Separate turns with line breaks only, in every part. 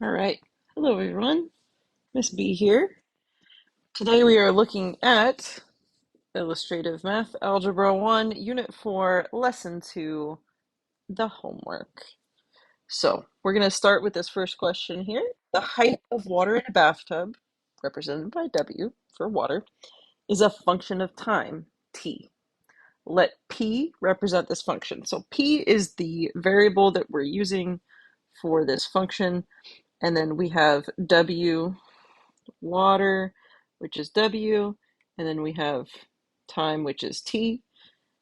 All right. Hello, everyone. Miss B here. Today we are looking at Illustrative Math, Algebra 1, Unit 4, Lesson 2, the homework. So we're going to start with this first question here. The height of water in a bathtub, represented by W for water, is a function of time, T. Let P represent this function. So P is the variable that we're using for this function. And then we have W water, which is W, and then we have time, which is T,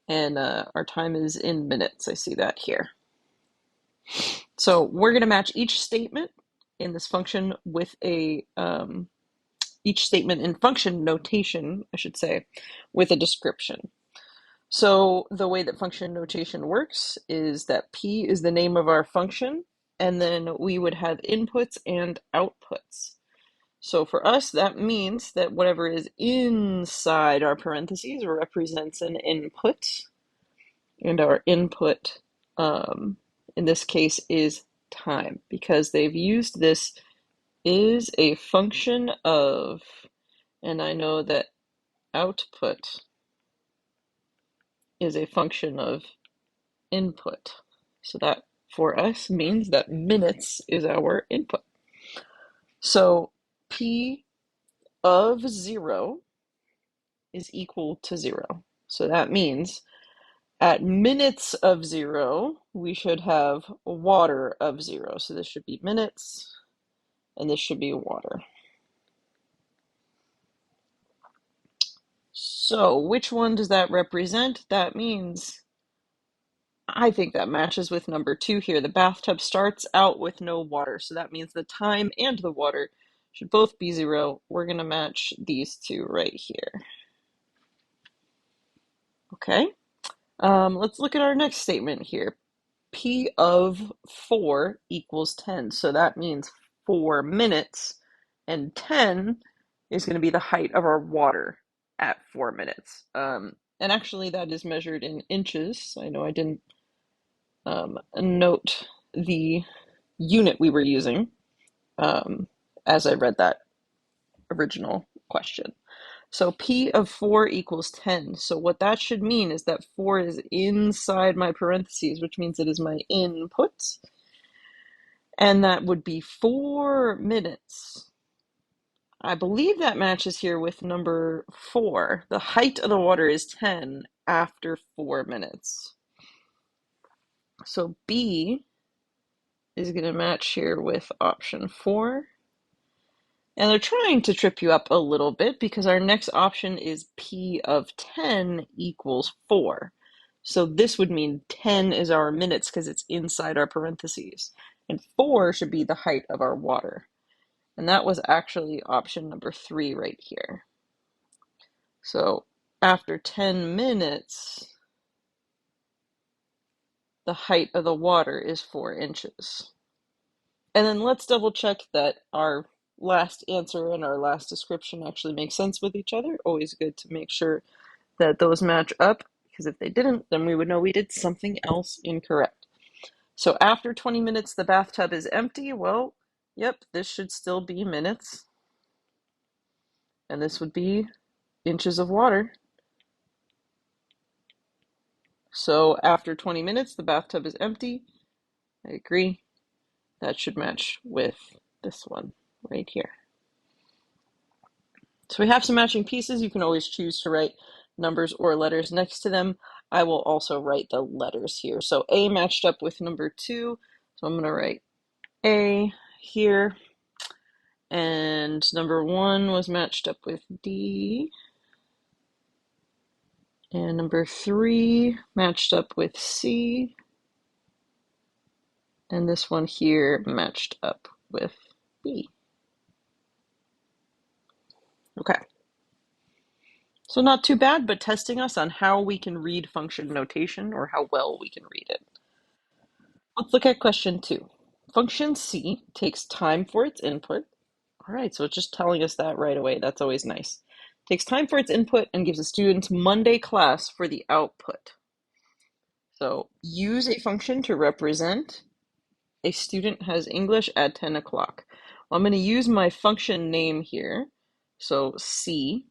and our time is in minutes. I see that here. So we're going to match each statement in this function with each statement in function notation, I should say, with a description. So the way that function notation works is that P is the name of our function, and then we would have inputs and outputs. So for us, that means that whatever is inside our parentheses represents an input, and our input in this case is time, because they've used this is a function of, and I know that output is a function of input. So that for us means that minutes is our input. So P of 0 is equal to 0. So that means at minutes of 0, we should have water of 0. So this should be minutes, and this should be water. So which one does that represent? That means, I think that matches with number 2 here. The bathtub starts out with no water. So that means the time and the water should both be 0. We're going to match these two right here. Okay. Let's look at our next statement here. P of 4 equals 10. So that means 4 minutes, and 10 is going to be the height of our water at 4 minutes. And actually, that is measured in inches. I know I didn't note the unit we were using as I read that original question. So P of 4 equals 10. So what that should mean is that 4 is inside my parentheses, which means it is my input. And that would be 4 minutes. I believe that matches here with number 4. The height of the water is 10 after 4 minutes. So B is going to match here with option 4. And they're trying to trip you up a little bit because our next option is P of 10 equals 4. So this would mean 10 is our minutes because it's inside our parentheses. And 4 should be the height of our water. And that was actually option number 3 right here. So after 10 minutes, the height of the water is 4 inches. And then let's double check that our last answer and our last description actually make sense with each other. Always good to make sure that those match up, because if they didn't, then we would know we did something else incorrect. So after 20 minutes, the bathtub is empty. Well, yep, this should still be minutes. And this would be inches of water. So after 20 minutes, the bathtub is empty. I agree. That should match with this one right here. So we have some matching pieces. You can always choose to write numbers or letters next to them. I will also write the letters here. So A matched up with number 2. So I'm going to write A here. And number 1 was matched up with D. And number 3 matched up with C. And this one here matched up with B. Okay. So not too bad, but testing us on how we can read function notation, or how well we can read it. Let's look at question 2. Function C takes time for its input. All right, so it's just telling us that right away. That's always nice. Takes time for its input and gives the students Monday class for the output. So use a function to represent A student has English at 10 o'clock. I'm going to use my function name here. So C,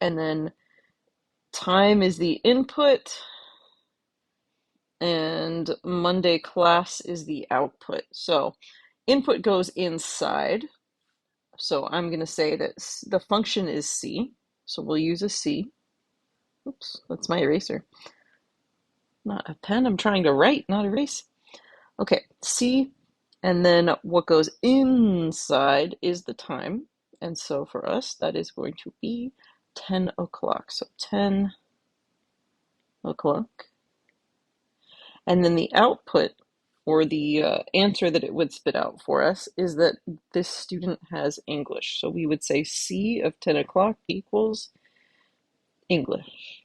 and then time is the input, and Monday class is the output. So input goes inside. So I'm going to say that the function is C. So we'll use a C. Oops, that's my eraser. Not a pen. I'm trying to write, not erase. Okay, C. And then what goes inside is the time. And so for us, that is going to be 10 o'clock. So 10 o'clock. And then the output, or the answer that it would spit out for us, is that this student has English. So we would say C of 10 o'clock equals English.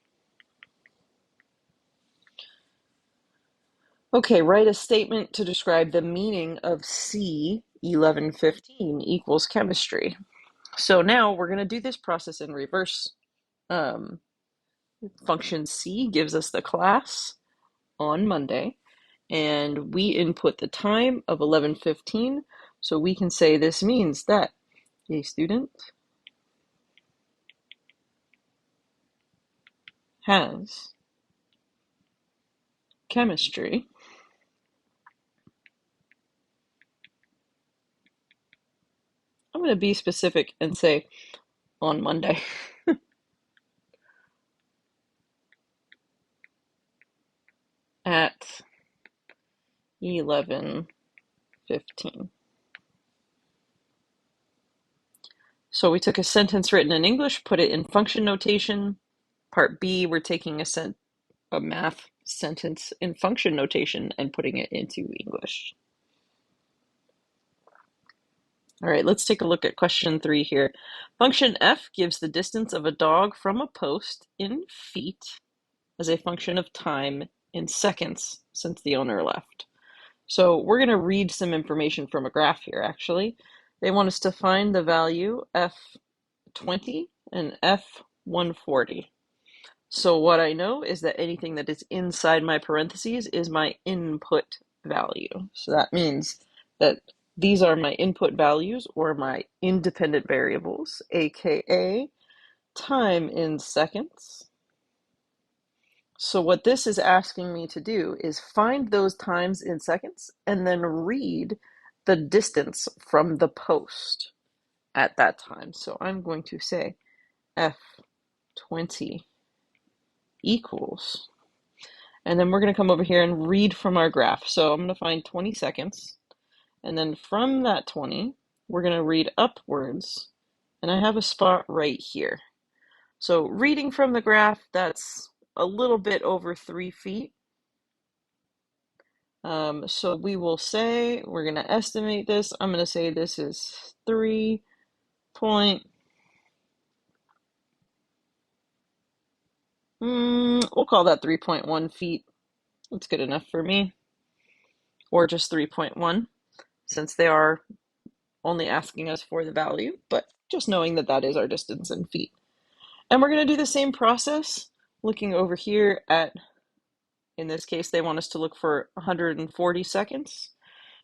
Okay, write a statement to describe the meaning of C 1115 equals chemistry. So now we're going to do this process in reverse. Um, Function C gives us the class on Monday, and we input the time of 11:15, so we can say this means that a student has chemistry I'm going to be specific and say on Monday. At 11:15. So we took a sentence written in English, put it in function notation. Part B, we're taking a math sentence in function notation and putting it into English. All right, let's take a look at question 3 here. Function f gives the distance of a dog from a post in feet as a function of time in seconds since the owner left. So we're going to read some information from a graph here, actually. They want us to find the value f20 and f140. So what I know is that anything that is inside my parentheses is my input value. So that means that these are my input values, or my independent variables, aka time in seconds. So what this is asking me to do is find those times in seconds and then read the distance from the post at that time. So I'm going to say f20 equals, and then we're going to come over here and read from our graph. So I'm going to find 20 seconds, and then from that 20, we're going to read upwards, and I have a spot right here. So reading from the graph, that's a little bit over 3 feet. So we will say, we're going to estimate this. I'm going to say this is 3 point, we'll call that 3.1 feet. That's good enough for me. Or just 3.1, since they are only asking us for the value, but just knowing that that is our distance in feet. And we're going to do the same process, looking over here at, in this case, they want us to look for 140 seconds.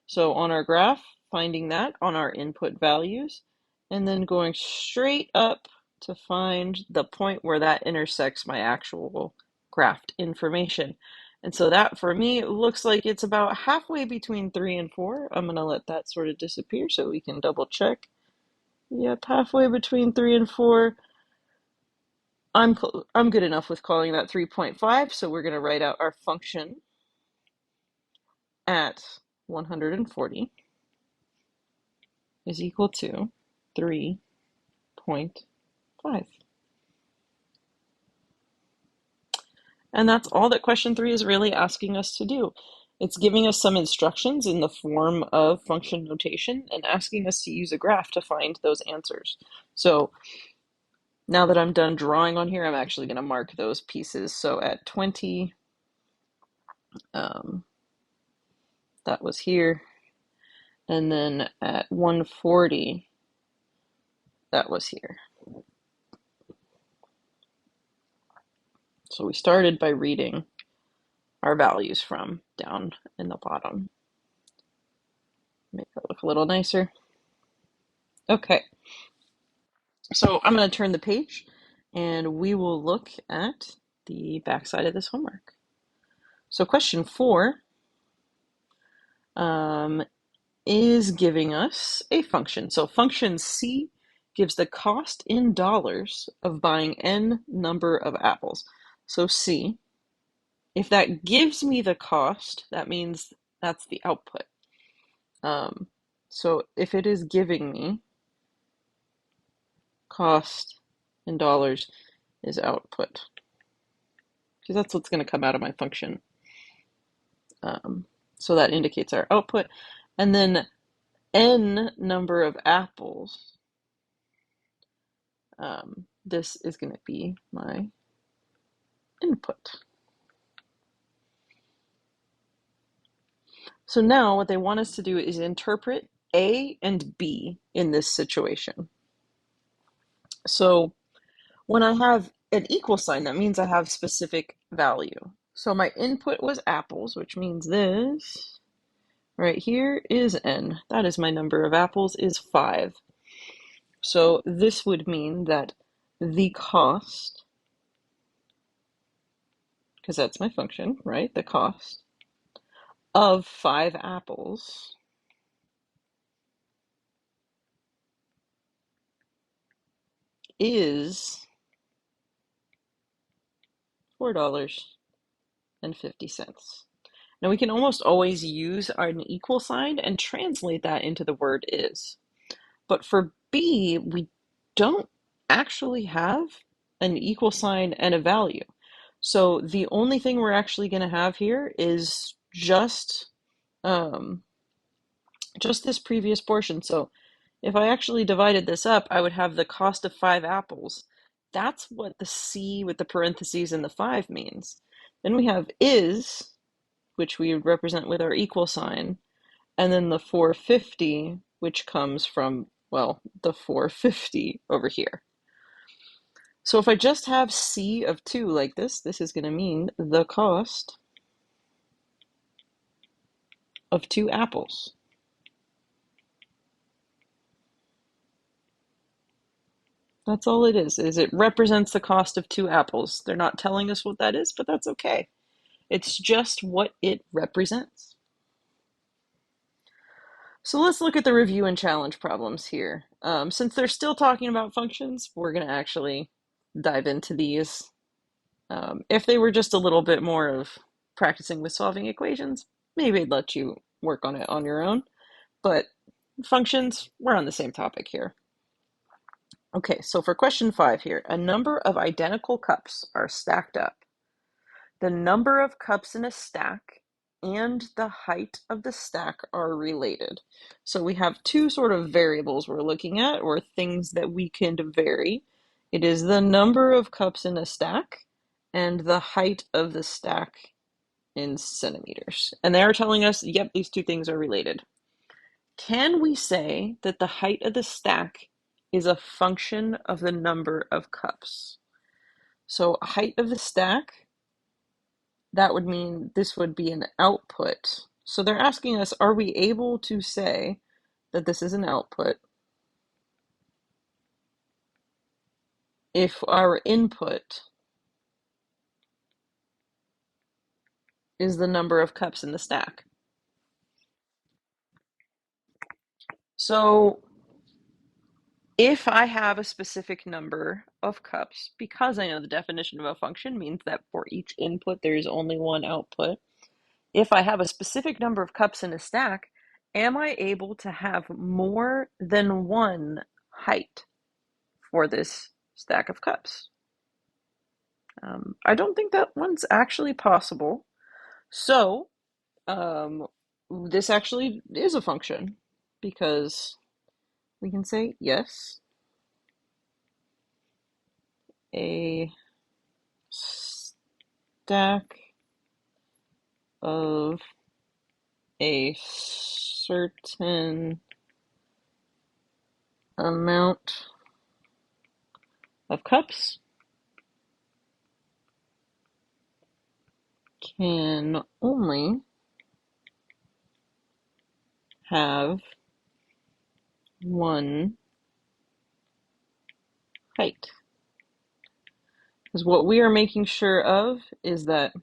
So on our graph, finding that on our input values, and then going straight up to find the point where that intersects my actual graphed information. And so that for me looks like it's about halfway between 3 and 4. I'm going to let that sort of disappear so we can double check. Yep, halfway between 3 and 4. I'm good enough with calling that 3.5, so we're going to write out our function at 140 is equal to 3.5. And that's all that question 3 is really asking us to do. It's giving us some instructions in the form of function notation and asking us to use a graph to find those answers. So now that I'm done drawing on here, I'm actually going to mark those pieces. So at 20, that was here. And then at 140, that was here. So we started by reading our values from down in the bottom. Make that look a little nicer. Okay, so I'm going to turn the page and we will look at the backside of this homework. So question 4 is giving us a function. So function C gives the cost in dollars of buying n number of apples. So C, if that gives me the cost, that means that's the output. So if it is giving me cost in dollars is output, because that's what's going to come out of my function. So that indicates our output. And then n number of apples, this is going to be my input. So now what they want us to do is interpret A and B in this situation. So when I have an equal sign, that means I have specific value. So my input was apples, which means this right here is n. That is my number of apples is 5. So this would mean that the cost, because that's my function, right? The cost of 5 apples is $4.50. Now we can almost always use an equal sign and translate that into the word is. But for B, we don't actually have an equal sign and a value. So the only thing we're actually going to have here is just this previous portion. So if I actually divided this up, I would have the cost of 5 apples. That's what the C with the parentheses and the 5 means. Then we have is, which we represent with our equal sign, and then the 450, which comes from, well, the 450 over here. So if I just have C of 2 like this is going to mean the cost of 2 apples. That's all it is it represents the cost of 2 apples. They're not telling us what that is, but that's okay. It's just what it represents. So let's look at the review and challenge problems here. Since they're still talking about functions, we're going to actually dive into these. If they were just a little bit more of practicing with solving equations, maybe I'd let you work on it on your own. But functions, we're on the same topic here. Okay, so for question 5 here, a number of identical cups are stacked up. The number of cups in a stack and the height of the stack are related. So we have two sort of variables we're looking at, or things that we can vary. It is the number of cups in a stack and the height of the stack in centimeters. And they are telling us, yep, these two things are related. Can we say that the height of the stack is a function of the number of cups? So height of the stack, that would mean this would be an output. So they're asking us, are we able to say that this is an output if our input is the number of cups in the stack? So if I have a specific number of cups, because I know the definition of a function means that for each input there is only one output, if I have a specific number of cups in a stack, am I able to have more than one height for this stack of cups? I don't think that one's actually possible. So this actually is a function because we can say yes, a stack of a certain amount of cups can only have one height. Because what we are making sure of is that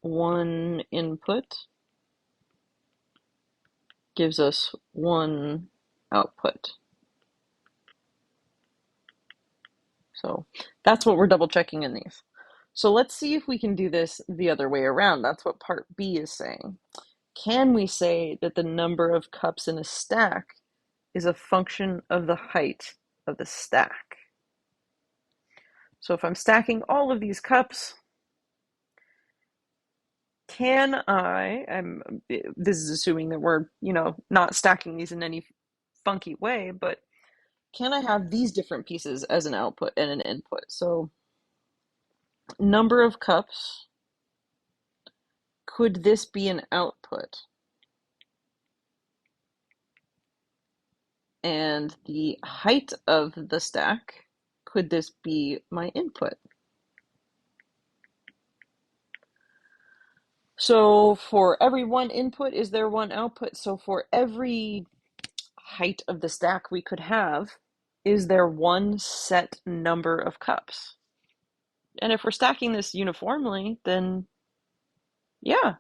one input gives us one output. So that's what we're double checking in these. So let's see if we can do this the other way around. That's what part B is saying. Can we say that the number of cups in a stack is a function of the height of the stack? So if I'm stacking all of these cups, this is assuming that we're, not stacking these in any funky way, but can I have these different pieces as an output and an input? So number of cups, could this be an output? And the height of the stack, could this be my input? So for every one input, is there one output? So for every height of the stack we could have, is there one set number of cups? And if we're stacking this uniformly, then yeah,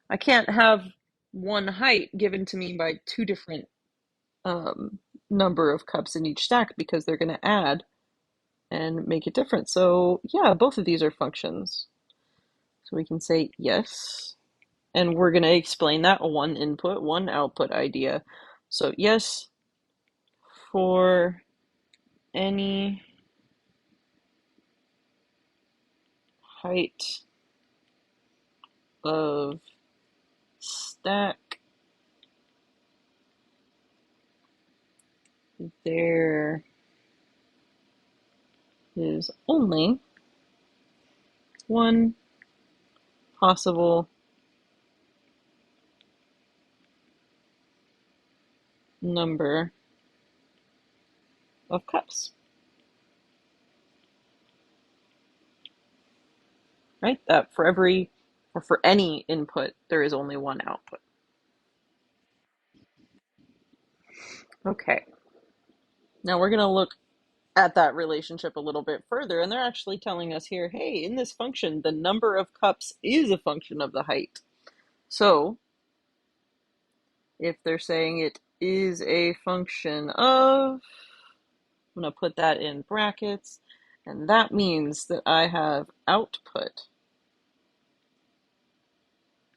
I can't have one height given to me by two different um, number of cups in each stack because they're going to add and make it different. So yeah, both of these are functions. So we can say yes, and we're going to explain that one input, one output idea. So yes, for any height of stack, there is only one possible number of cups, right? That for every, or for any input, there is only one output. Okay, now we're going to look at that relationship a little bit further, and they're actually telling us here, hey, in this function, the number of cups is a function of the height. So if they're saying it is a function of, I'm going to put that in brackets, and that means that I have output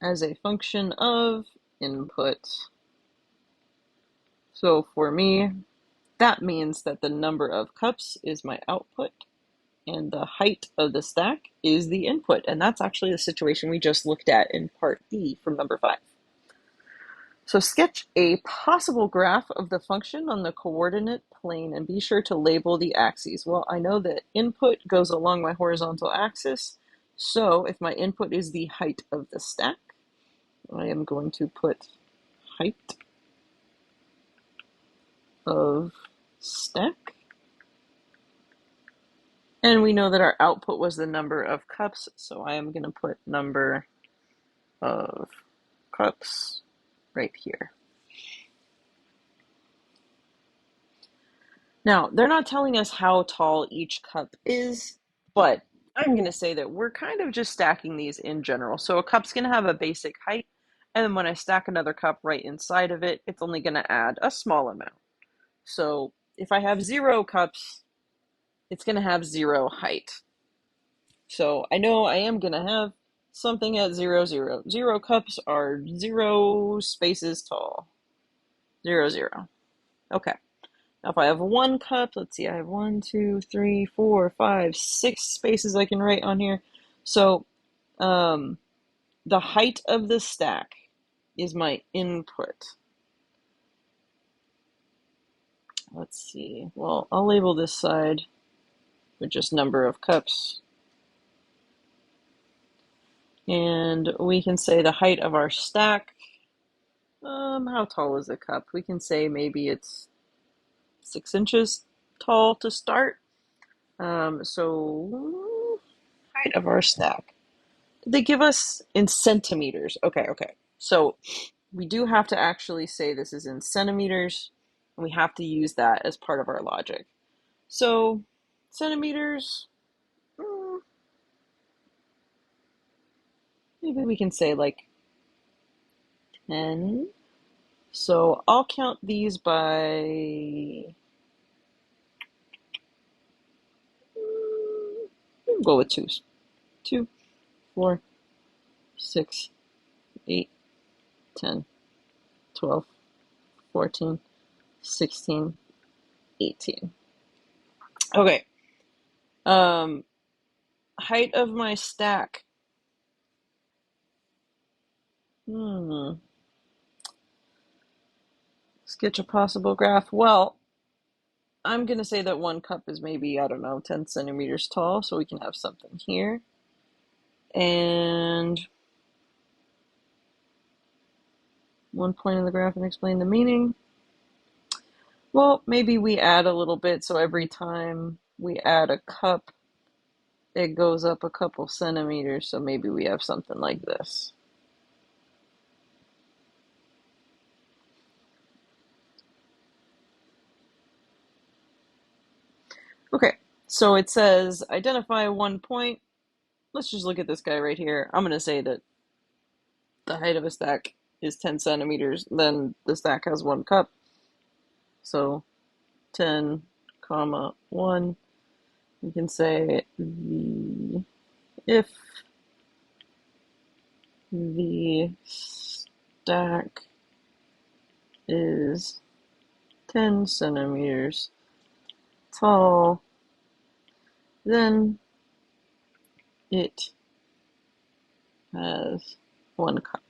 as a function of input. So for me, that means that the number of cups is my output and the height of the stack is the input. And that's actually the situation we just looked at in part B from number 5. So sketch a possible graph of the function on the coordinate plane and be sure to label the axes. Well, I know that input goes along my horizontal axis. So if my input is the height of the stack, I am going to put height of stack. And we know that our output was the number of cups, so I am going to put number of cups right here. Now, they're not telling us how tall each cup is, but I'm going to say that we're kind of just stacking these in general. So a cup's going to have a basic height, and then when I stack another cup right inside of it, it's only going to add a small amount. So if I have 0 cups, it's going to have 0 height. So I know I am going to have something at 0, 0. 0 cups are 0 spaces tall. 0, 0. Okay. Now if I have 1 cup, let's see, I have 1, 2, 3, 4, 5, 6 spaces I can write on here. So the height of the stack is my input. Let's see. Well, I'll label this side with just number of cups. And we can say the height of our stack. How tall is a cup? We can say maybe it's 6 inches tall to start. So height of our stack. They give us in centimeters. Okay, okay. So we do have to actually say this is in centimeters, and we have to use that as part of our logic. So centimeters, mm, maybe we can say like 10. So I'll count these by, we'll go with twos. 2, 4, 6, 8, 10, 12, 14, 16, 18. Okay. Um, height of my stack. Hmm. Sketch a possible graph. Well, I'm going to say that one cup is maybe, I don't know, 10 centimeters tall, so we can have something here. And one point in the graph and explain the meaning. Well, maybe we add a little bit, so every time we add a cup, it goes up a couple centimeters, so maybe we have something like this. Okay, so it says identify one point. Let's just look at this guy right here. I'm going to say that the height of a stack is 10 centimeters, then the stack has one cup. So 10, comma 1. We can say if the stack is 10 centimeters tall, then it has one cup.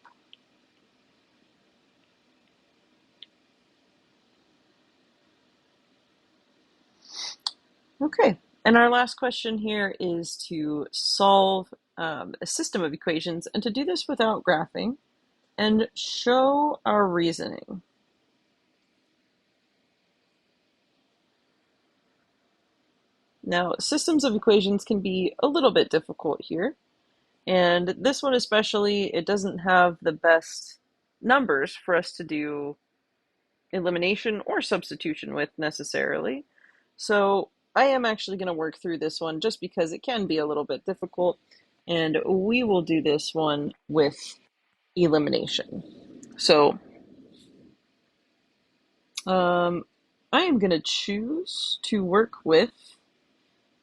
Okay, and our last question here is to solve a system of equations, and to do this without graphing, and show our reasoning. Now, systems of equations can be a little bit difficult here, and this one especially, it doesn't have the best numbers for us to do elimination or substitution with necessarily. So I am actually going to work through this one just because it can be a little bit difficult, and we will do this one with elimination. So I am going to choose to work with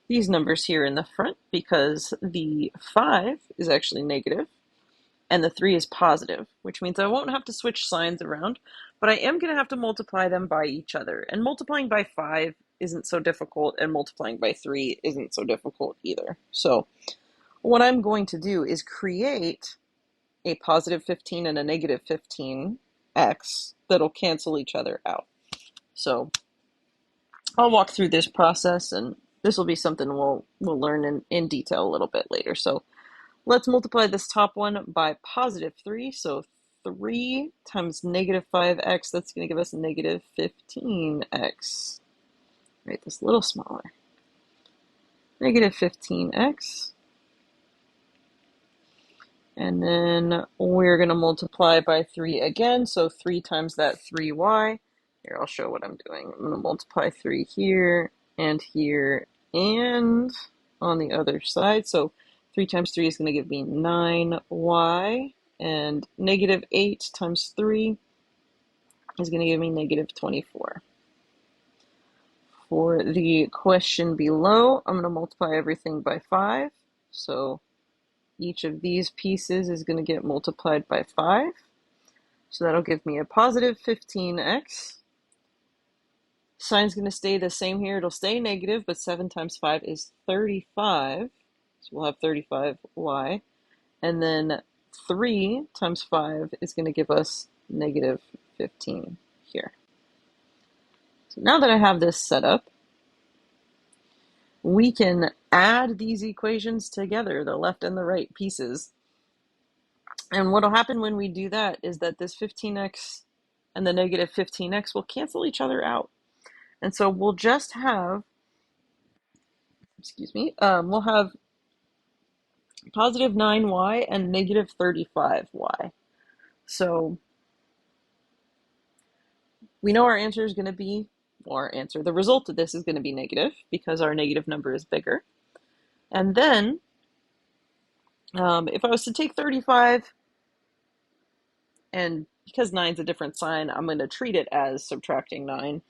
these numbers here in the front because the 5 is actually negative and the 3 is positive, which means I won't have to switch signs around, but I am going to have to multiply them by each other. And multiplying by 5 isn't so difficult, and multiplying by 3 isn't so difficult either. So what I'm going to do is create a positive 15 and a negative 15x that'll cancel each other out. So I'll walk through this process, and this will be something we'll learn in detail a little bit later. So let's multiply this top one by positive 3. So 3 times negative 5x, that's going to give us negative 15x. Write this a little smaller. Negative 15x. And then we're going to multiply by 3 again. So 3 times that 3y. Here, I'll show what I'm doing. I'm going to multiply 3 here and on the other side. So 3 times 3 is going to give me 9y. And negative 8 times 3 is going to give me negative 24. For the question below, I'm going to multiply everything by 5. So each of these pieces is going to get multiplied by 5. So that'll give me a positive 15x. Sign's going to stay the same here. It'll stay negative, but 7 times 5 is 35. So we'll have 35y. And then 3 times 5 is going to give us negative 15 here. So now that I have this set up, we can add these equations together, the left and the right pieces. And what will happen when we do that is that this 15x and the negative 15x will cancel each other out. And so we'll just have, we'll have positive 9y and negative 35y. So we know our answer is going to be, the result of this is going to be negative because our negative number is bigger. And then if I was to take 35, and because 9 is a different sign, I'm going to treat it as subtracting 9.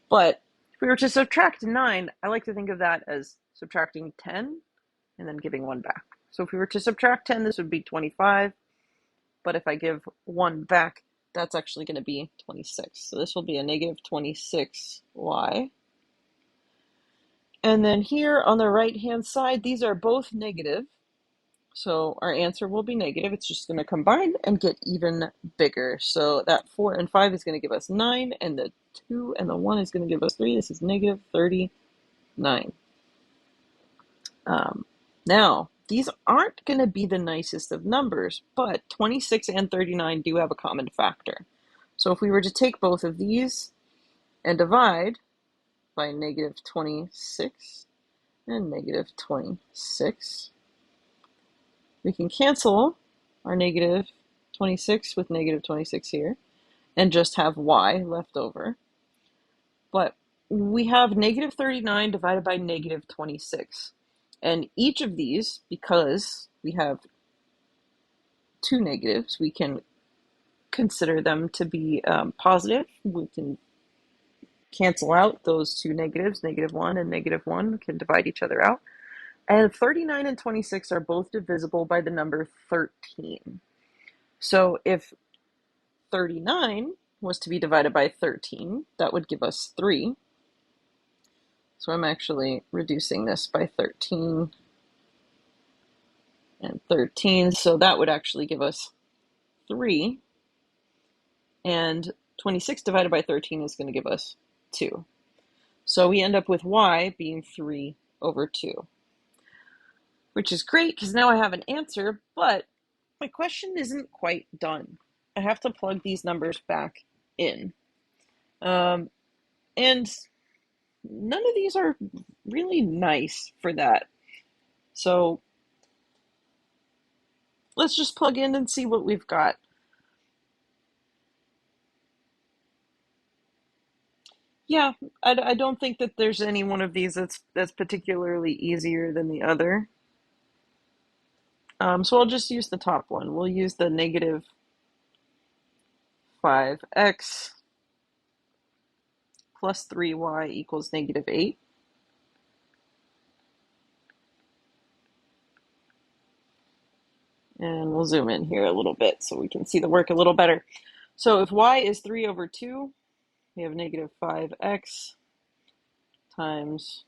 But if we were to subtract 9, I like to think of that as subtracting 10 and then giving 1 back. So if we were to subtract 10, this would be 25. But if I give 1 back, that's actually going to be 26. So this will be a negative 26y. And then here on the right-hand side, these are both negative. So our answer will be negative. It's just going to combine and get even bigger. So that 4 and 5 is going to give us 9, and the 2 and the 1 is going to give us 3. This is negative 39. Now, these aren't going to be the nicest of numbers, but 26 and 39 do have a common factor. So if we were to take both of these and divide by negative 26 and negative 26, we can cancel our negative 26 with negative 26 here and just have y left over. But we have negative 39 divided by negative 26. And each of these, because we have two negatives, we can consider them to be positive. We can cancel out those two negatives, negative 1 and negative 1, we can divide each other out. And 39 and 26 are both divisible by the number 13. So if 39 was to be divided by 13, that would give us 3. So I'm actually reducing this by 13 and 13. So that would actually give us 3. And 26 divided by 13 is going to give us 2. So we end up with y being 3 over 2. Which is great because now I have an answer, but my question isn't quite done. I have to plug these numbers back in. And none of these are really nice for that. So let's just plug in and see what we've got. Yeah, I don't think that there's any one of these that's particularly easier than the other. So I'll just use the top one. We'll use the negative 5x plus 3y equals negative 8. And we'll zoom in here a little bit so we can see the work a little better. So if y is 3 over 2, we have negative 5x times,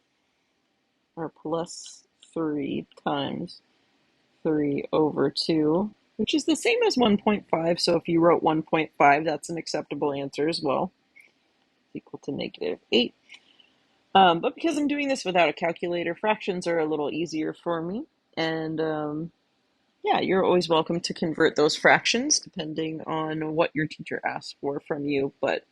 or plus 3 times 3 over 2, which is the same as 1.5. So if you wrote 1.5, that's an acceptable answer as well. It's equal to negative 8. But because I'm doing this without a calculator, fractions are a little easier for me. And yeah, you're always welcome to convert those fractions depending on what your teacher asks for from you. But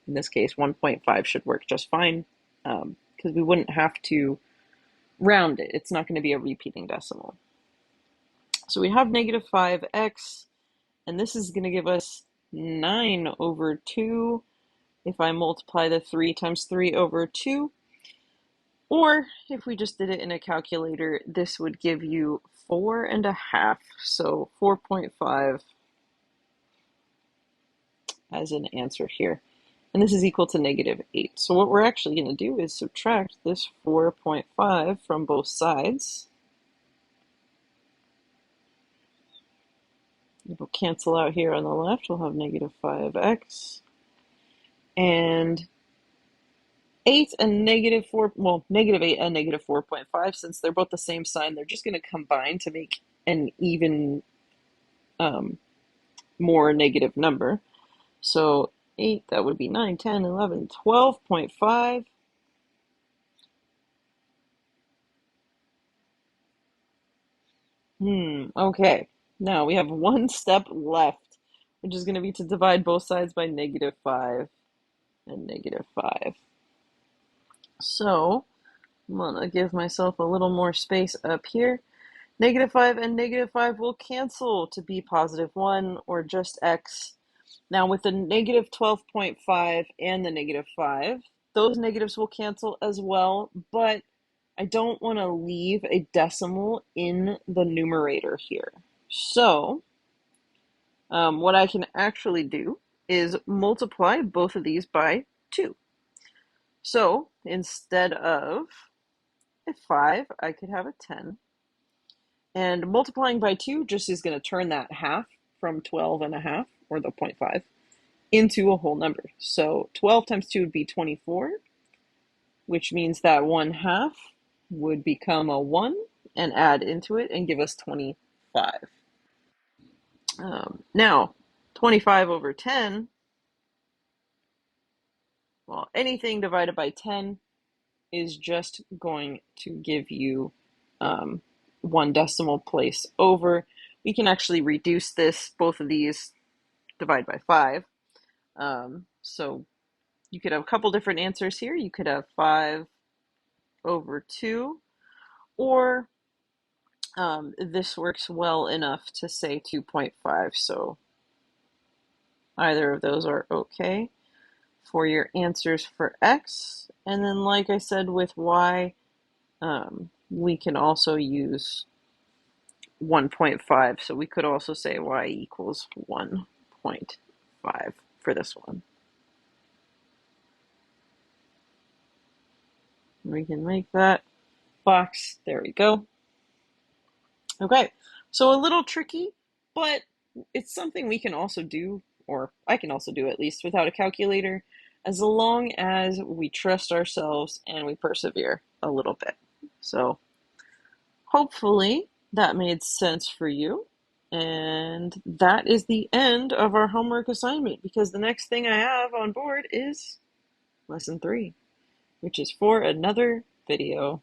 in this case, 1.5 should work just fine because we wouldn't have to round it. It's not going to be a repeating decimal. So we have negative 5x, and this is going to give us 9 over 2 if I multiply the 3 times 3 over 2. Or if we just did it in a calculator, this would give you 4.5. So 4.5 as an answer here. And this is equal to negative 8. So what we're actually going to do is subtract this 4.5 from both sides. It'll cancel out here on the left. We'll have negative 5x. And 8 and negative 4, well, negative 8 and negative 4.5, since they're both the same sign, they're just going to combine to make an even more negative number. So 8, that would be 9, 10, 11, 12.5. Okay. Now we have one step left, which is going to be to divide both sides by negative 5 and negative 5. So I'm going to give myself a little more space up here. -5 and -5 will cancel to be +1 or just x. Now with the -12.5 and the -5, those negatives will cancel as well, but I don't want to leave a decimal in the numerator here. So what I can actually do is multiply both of these by 2. So instead of a 5, I could have a 10. And multiplying by 2 just is going to turn that half from 12 and a half, or the 0.5, into a whole number. So 12 times 2 would be 24, which means that 1/2 would become a 1 and add into it and give us 25. Now, 25 over 10, well, anything divided by 10 is just going to give you one decimal place over. We can actually reduce this, both of these, divide by 5. So you could have a couple different answers here. You could have 5 over 2, or this works well enough to say 2.5. So either of those are okay for your answers for x. And then, like I said, with y, we can also use 1.5. So we could also say y equals 1.5 for this one. We can make that box. There we go. Okay, so a little tricky, but it's something we can also do, or I can also do at least without a calculator, as long as we trust ourselves and we persevere a little bit. So hopefully that made sense for you. And that is the end of our homework assignment, because the next thing I have on board is lesson 3, which is for another video.